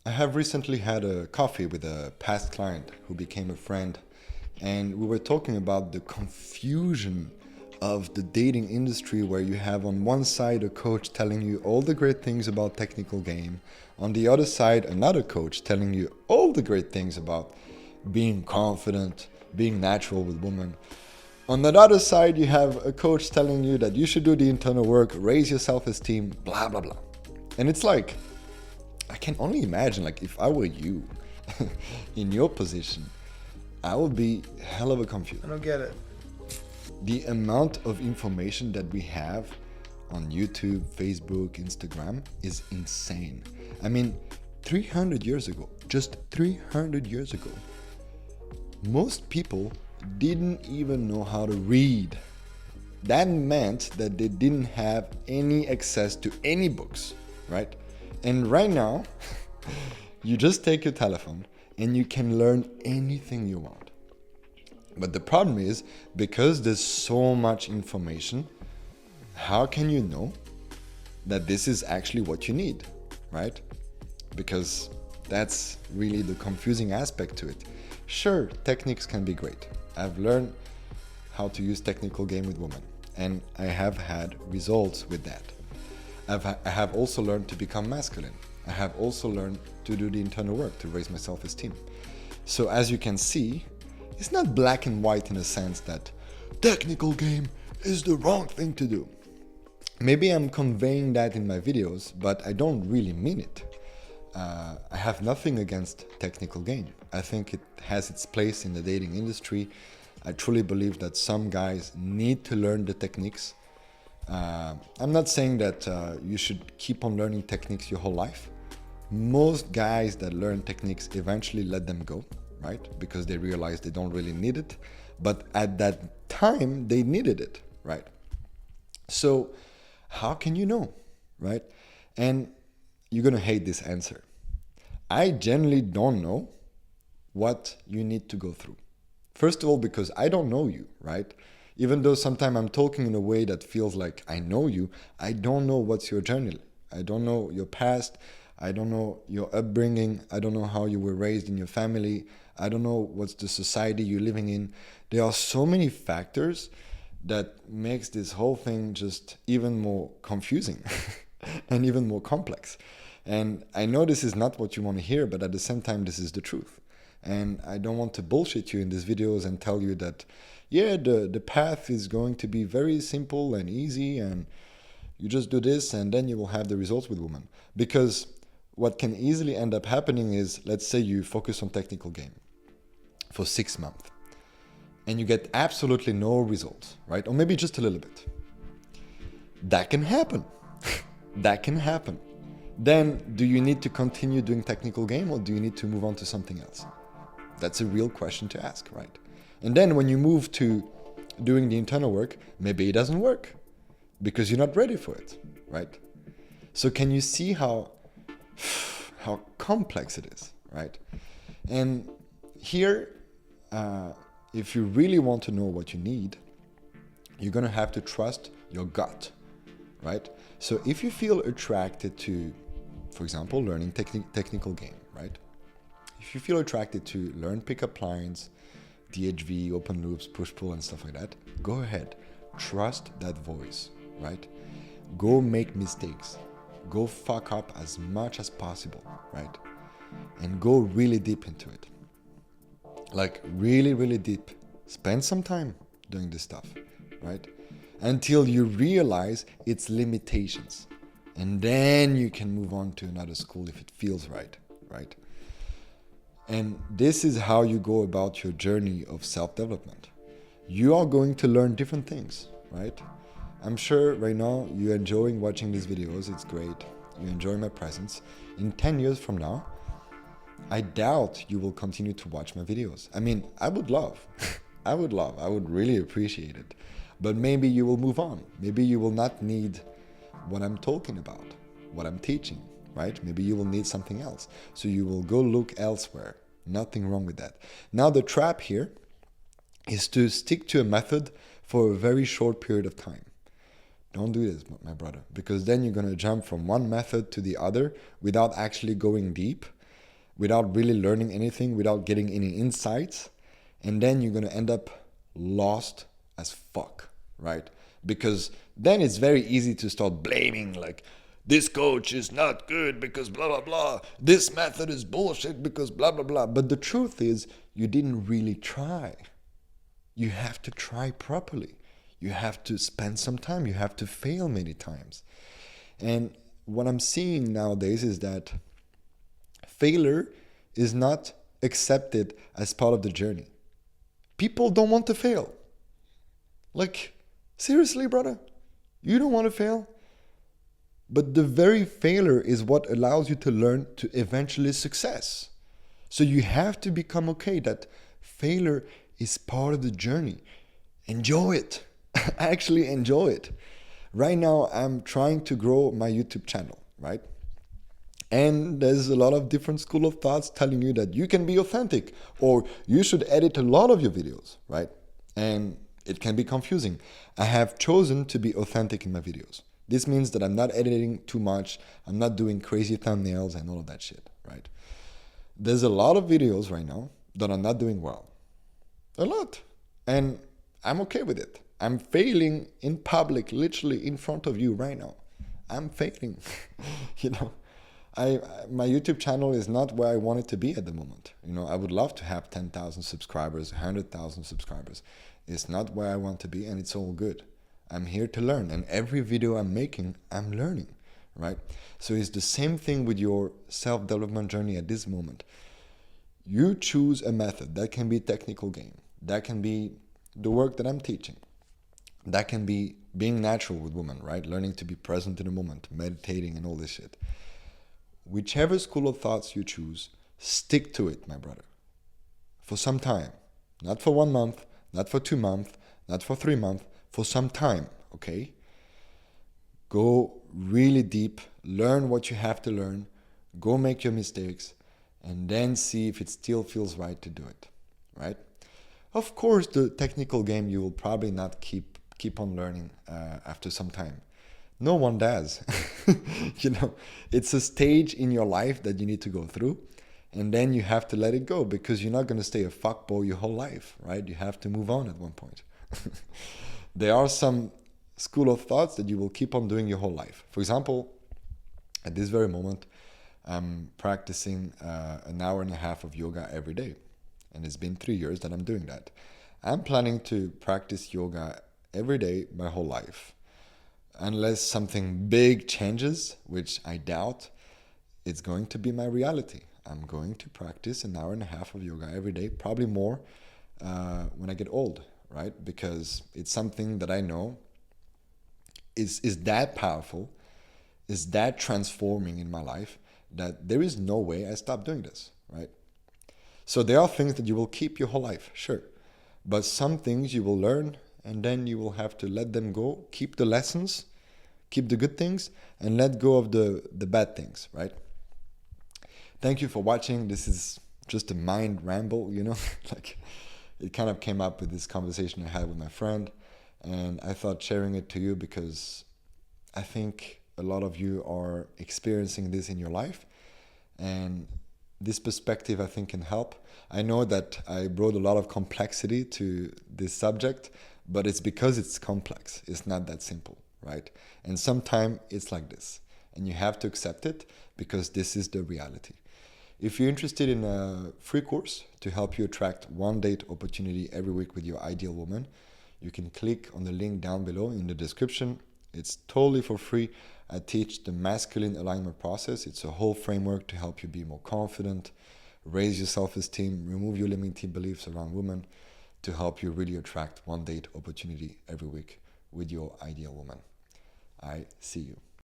I have recently had a coffee with a past client who became a friend, and we were talking about the confusion of the dating industry where you have on one side a coach telling you all the great things about technical game, on the other side another coach telling you all the great things about being confident, being natural with women. On the other side, you have a coach telling you that you should do the internal work, raise your self-esteem, blah blah blah. And it's like, I can only imagine, like, if I were you in your position, I would be hell of a confused. I don't get it. The amount of information that we have on YouTube, Facebook, Instagram is insane. I mean, 300 years ago, just 300 years ago, most people didn't even know how to read. That meant that they didn't have any access to any books, right? And right now, you just take your telephone and you can learn anything you want. But the problem is, because there's so much information, how can you know that this is actually what you need, right? Because that's really the confusing aspect to it. Sure, techniques can be great. I've learned how to use technical game with women, and I have had results with that. I have also learned to become masculine. I have also learned to do the internal work to raise my self-esteem. So as you can see, it's not black and white in a sense that technical game is the wrong thing to do. Maybe I'm conveying that in my videos, but I don't really mean it. I have nothing against technical game. I think it has its place in the dating industry. I truly believe that some guys need to learn the techniques. I'm not saying that you should keep on learning techniques your whole life. Most guys that learn techniques eventually let them go, right? Because they realize they don't really need it. But at that time, they needed it, right? So how can you know, right? And you're going to hate this answer. I generally don't know what you need to go through. First of all, because I don't know you, right? Even though sometimes I'm talking in a way that feels like I know you, I don't know what's your journey. I don't know your past. I don't know your upbringing. I don't know how you were raised in your family. I don't know what's the society you're living in. There are so many factors that makes this whole thing just even more confusing and even more complex. And I know this is not what you want to hear, but at the same time, this is the truth. And I don't want to bullshit you in these videos and tell you that, yeah, the path is going to be very simple and easy and you just do this and then you will have the results with women. Because what can easily end up happening is, let's say you focus on technical game for 6 months and you get absolutely no results, right? Or maybe just a little bit. That can happen. That can happen. Then do you need to continue doing technical game or do you need to move on to something else? That's a real question to ask, right? And then when you move to doing the internal work, maybe it doesn't work because you're not ready for it, right? So can you see how complex it is, right? And here, if you really want to know what you need, you're going to have to trust your gut, right? So if you feel attracted to, for example, learning technical game, right? If you feel attracted to learn pickup lines, DHV, open loops, push-pull and stuff like that, go ahead. Trust that voice, right? Go make mistakes. Go fuck up as much as possible, right? And go really deep into it. Like really, really deep. Spend some time doing this stuff, right? Until you realize its limitations. And then you can move on to another school if it feels right, right? And this is how you go about your journey of self-development. You are going to learn different things, right? I'm sure right now you're enjoying watching these videos. It's great. You enjoy my presence. In 10 years from now, I doubt you will continue to watch my videos. I mean, I would love, I would really appreciate it. But maybe you will move on. Maybe you will not need what I'm talking about, what I'm teaching, right? Maybe you will need something else. So you will go look elsewhere. Nothing wrong with that. Now the trap here is to stick to a method for a very short period of time. Don't do this, my brother, because then you're going to jump from one method to the other without actually going deep. without really learning anything, without getting any insights. And then you're going to end up lost as fuck, right? Because then it's very easy to start blaming, like, this coach is not good because blah, blah, blah. This method is bullshit because blah, blah, blah. But the truth is, you didn't really try. You have to try properly. You have to spend some time. You have to fail many times. And what I'm seeing nowadays is that failure is not accepted as part of the journey. People don't want to fail. Like, seriously, brother? You don't want to fail? But the very failure is what allows you to learn to eventually success. So you have to become okay that failure is part of the journey. Enjoy it. Actually enjoy it. Right now, I'm trying to grow my YouTube channel, right? And there's a lot of different school of thoughts telling you that you can be authentic or you should edit a lot of your videos, right? And it can be confusing. I have chosen to be authentic in my videos. This means that I'm not editing too much. I'm not doing crazy thumbnails and all of that shit, right? There's a lot of videos right now that are not doing well. A lot. And I'm okay with it. I'm failing in public, literally in front of you right now. I'm failing, you know. My YouTube channel is not where I want it to be at the moment. You know, I would love to have 10,000 subscribers, 100,000 subscribers. It's not where I want to be, and it's all good. I'm here to learn, and every video I'm making, I'm learning, right? So it's the same thing with your self-development journey at this moment. You choose a method. That can be technical game. That can be the work that I'm teaching. That can be being natural with women, right? Learning to be present in the moment, meditating and all this shit. Whichever school of thoughts you choose, stick to it, my brother. For some time. Not for 1 month, not for 2 months, not for 3 months, for some time, okay? Go really deep, learn what you have to learn, go make your mistakes, and then see if it still feels right to do it, right? Of course, the technical game you will probably not keep on learning after some time. No one does. You know, it's a stage in your life that you need to go through, and then you have to let it go because you're not going to stay a fuckboy your whole life, right? You have to move on at one point. There are some school of thoughts that you will keep on doing your whole life. For example, at this very moment, I'm practicing an hour and a half of yoga every day. And it's been 3 years that I'm doing that. I'm planning to practice yoga every day my whole life. Unless something big changes, which I doubt, it's going to be my reality. I'm going to practice an hour and a half of yoga every day, probably more when I get old, right? Because it's something that I know is that powerful, is that transforming in my life that there is no way I stop doing this, right? So there are things that you will keep your whole life, sure. But some things you will learn and then you will have to let them go, keep the lessons, keep the good things, and let go of the bad things, right? Thank you for watching. This is just a mind ramble, you know? Like, it kind of came up with this conversation I had with my friend, and I thought sharing it to you because I think a lot of you are experiencing this in your life, and this perspective I think can help. I know that I brought a lot of complexity to this subject, but it's because it's complex. It's not that simple, right? And sometimes it's like this, and you have to accept it because this is the reality. If you're interested in a free course to help you attract one date opportunity every week with your ideal woman, you can click on the link down below in the description. It's totally for free. I teach the masculine alignment process. It's a whole framework to help you be more confident, raise your self-esteem, remove your limiting beliefs around women, to help you really attract one date opportunity every week with your ideal woman. I see you.